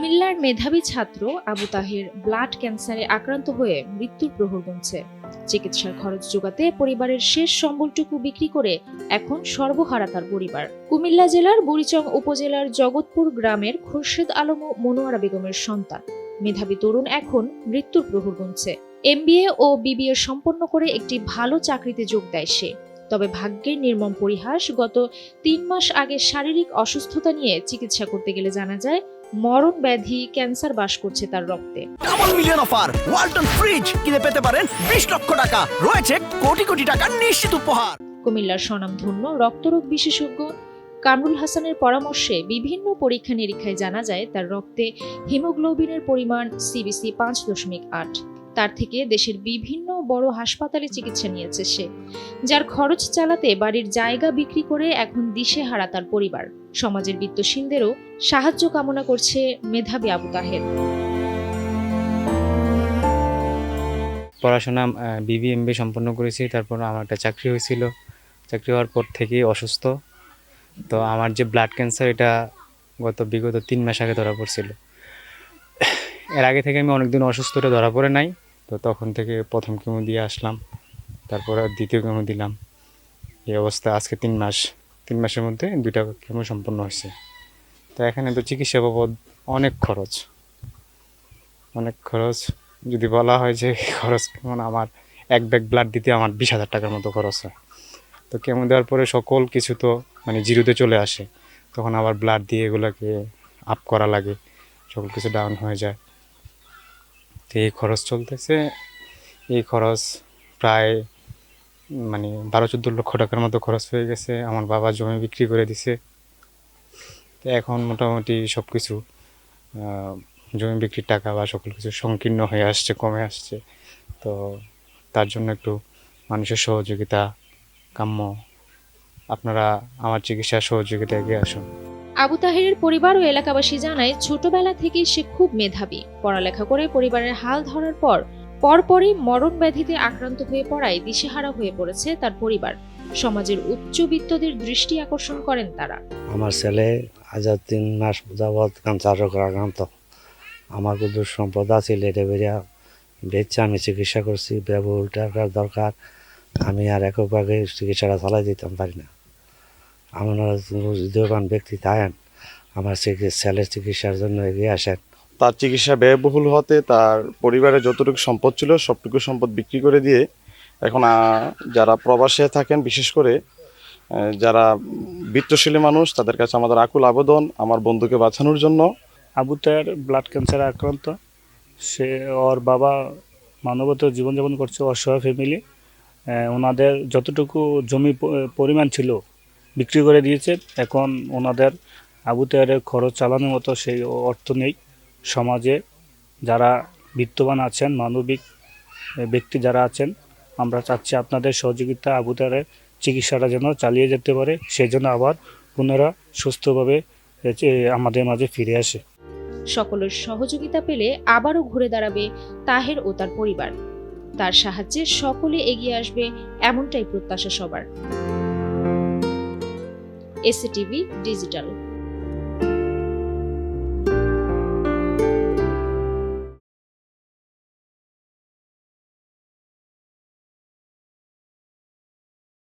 কুমিল্লার মেধাবী ছাত্র আবু তাহের ব্লাড ক্যান্সারে আক্রান্ত হয়ে মৃত্যুর প্রহর গুনছে। চিকিৎসার খরচ জোগাতে পরিবারের শেষ সম্বলটুকু বিক্রি করে এখন সর্বহারা তার পরিবার। কুমিল্লা জেলার বুড়িচং উপজেলার জগৎপুর গ্রামের খুরশেদ আলম ও মনোয়ারা বেগমের সন্তান মেধাবী তরুণ এখন মৃত্যুর প্রহর গুনছে। MBA ও BBA সম্পন্ন করে একটি ভালো চাকরিতে যোগ দেয় সে। তবে ভাগ্যের নির্মম পরিহাস, গত 3 মাস আগে শারীরিক অসুস্থতা নিয়ে চিকিৎসা করতে গেলে জানা যায় মরণ ব্যাধি ক্যান্সার বাস করছে তার রক্তে। Double million offer Walton fridge কিনে পেতে পারেন 20 লক্ষ টাকা, রয়েছে কোটি কোটি টাকার নিশ্চিত উপহার। কুমিল্লার স্বনামধন্য রক্তরোগ বিশেষজ্ঞ কামরুল হাসানের পরামর্শে বিভিন্ন পরীক্ষা নিরীক্ষায় জানা যায় তার রক্তে হিমোগ্লোবিনের পরিমাণ CBC 5.8। তার থেকে দেশের বিভিন্ন বড় হাসপাতালে চিকিৎসা নিয়েছে সে, যার খরচ চালাতে বাড়ির জায়গা বিক্রি করে এখন দিশেহারা তার পরিবার। সমাজের বিত্তশীলদেরও সাহায্য কামনা করছে মেধাবী আবু তাহের। পড়াশোনা BBA MBA সম্পন্ন করেছি, তারপর আমার একটা চাকরি হয়েছিল। চাকরি হওয়ার পর থেকেই অসুস্থ। তো আমার যে ব্লাড ক্যান্সার, এটা বিগত 3 মাস আগে ধরা পড়ছিল। এর আগে থেকে আমি অনেকদিন অসুস্থটা ধরা পড়ে নাই। তো তখন থেকে প্রথম কেমো দিয়ে আসলাম, তারপর দ্বিতীয় কেমো দিলাম। এই অবস্থা আজকে 3 মাসের মধ্যে 2টা কেমো সম্পন্ন হয়েছে। তো এখানে তো চিকিৎসা বাবদ অনেক খরচ। যদি বলা হয় যে খরচ কেমন, আমার এক ব্যাগ ব্লাড দিতে আমার 20,000 টাকার মতো খরচ হয়। তো কেমো দেওয়ার পরে সকল কিছু তো জিরোতে চলে আসে, তখন আবার ব্লাড দিয়ে এগুলোকে আপ করা লাগে, সকল কিছু ডাউন হয়ে যায়। তো এই খরচ চলতেছে। এই খরচ প্রায় 12-14 লক্ষ টাকার মতো খরচ হয়ে গেছে। আমার বাবা জমি বিক্রি করে দিছে। তো এখন মোটামুটি সব কিছু জমি বিক্রির টাকা বা সকল কিছু সংকীর্ণ হয়ে আসছে, কমে আসছে। তো তার জন্য একটু মানুষের সহযোগিতা কাম্য। আপনারা আমার চিকিৎসার সহযোগিতা এগিয়ে আসুন। আবু তাহেরের পরিবার ও এলাকাবাসী জানায়, ছোটবেলা থেকেই সে খুব মেধাবী। পড়ালেখা করে পরিবারের হাল ধরার পরপরই মরণ ব্যাধিতে আক্রান্ত হয়ে পড়ায় দিশেহারা হয়ে পড়েছে তার পরিবার। সমাজের উচ্চবিত্তদের দৃষ্টি আকর্ষণ করেন তারা। আমার ছেলে আজ 3 মাস যাবৎ ক্যান্সার রোগে আক্রান্ত। আমার কিছু সম্পদ আছে, এটা বেচে আমি চিকিৎসা করছি। ব্যয়বহুল টাকার দরকার, আমি আর এককভাবে চিকিৎসাটা চালাই দিতাম পারি না। আপনারা যদিওবান ব্যক্তি থাকেন, আমার ছেলের চিকিৎসার জন্য এগিয়ে আসেন। তার চিকিৎসা ব্যয়বহুল হতে তার পরিবারের যতটুকু সম্পদ ছিল সবটুকু সম্পদ বিক্রি করে দিয়ে এখন যারা প্রবাসে থাকেন, বিশেষ করে যারা বিত্তশীলী মানুষ, তাদের কাছে আমাদের আকুল আবেদন আমার বন্ধুকে বাঁচানোর জন্য। আবু তাহের ব্লাড ক্যান্সারে আক্রান্ত। ওর বাবা মানবত জীবনযাপন করছে, অসহায় ফ্যামিলি। ওনাদের যতটুকু জমি পরিমাণ ছিল বিক্রি করে দিয়েছে। এখন ওনাদের আবু তাহেরের খরচ চালানোর মতো সেই অর্থ নেই। সমাজে যারা বিত্তবান আছেন, মানবিক ব্যক্তি যারা আছেন, আমরা চাচ্ছি আপনাদের সহযোগিতা আবু তাহেরের চিকিৎসাটা যেন চালিয়ে যেতে পারে, সেই জন্য আবার পুনরায় সুস্থভাবে আমাদের মাঝে ফিরে আসে। সকলের সহযোগিতা পেলে আবারও ঘুরে দাঁড়াবে তাহের ও তার পরিবার। তার সাহায্যে সকলে এগিয়ে আসবে, এমনটাই প্রত্যাশা সবার। SCTV digital.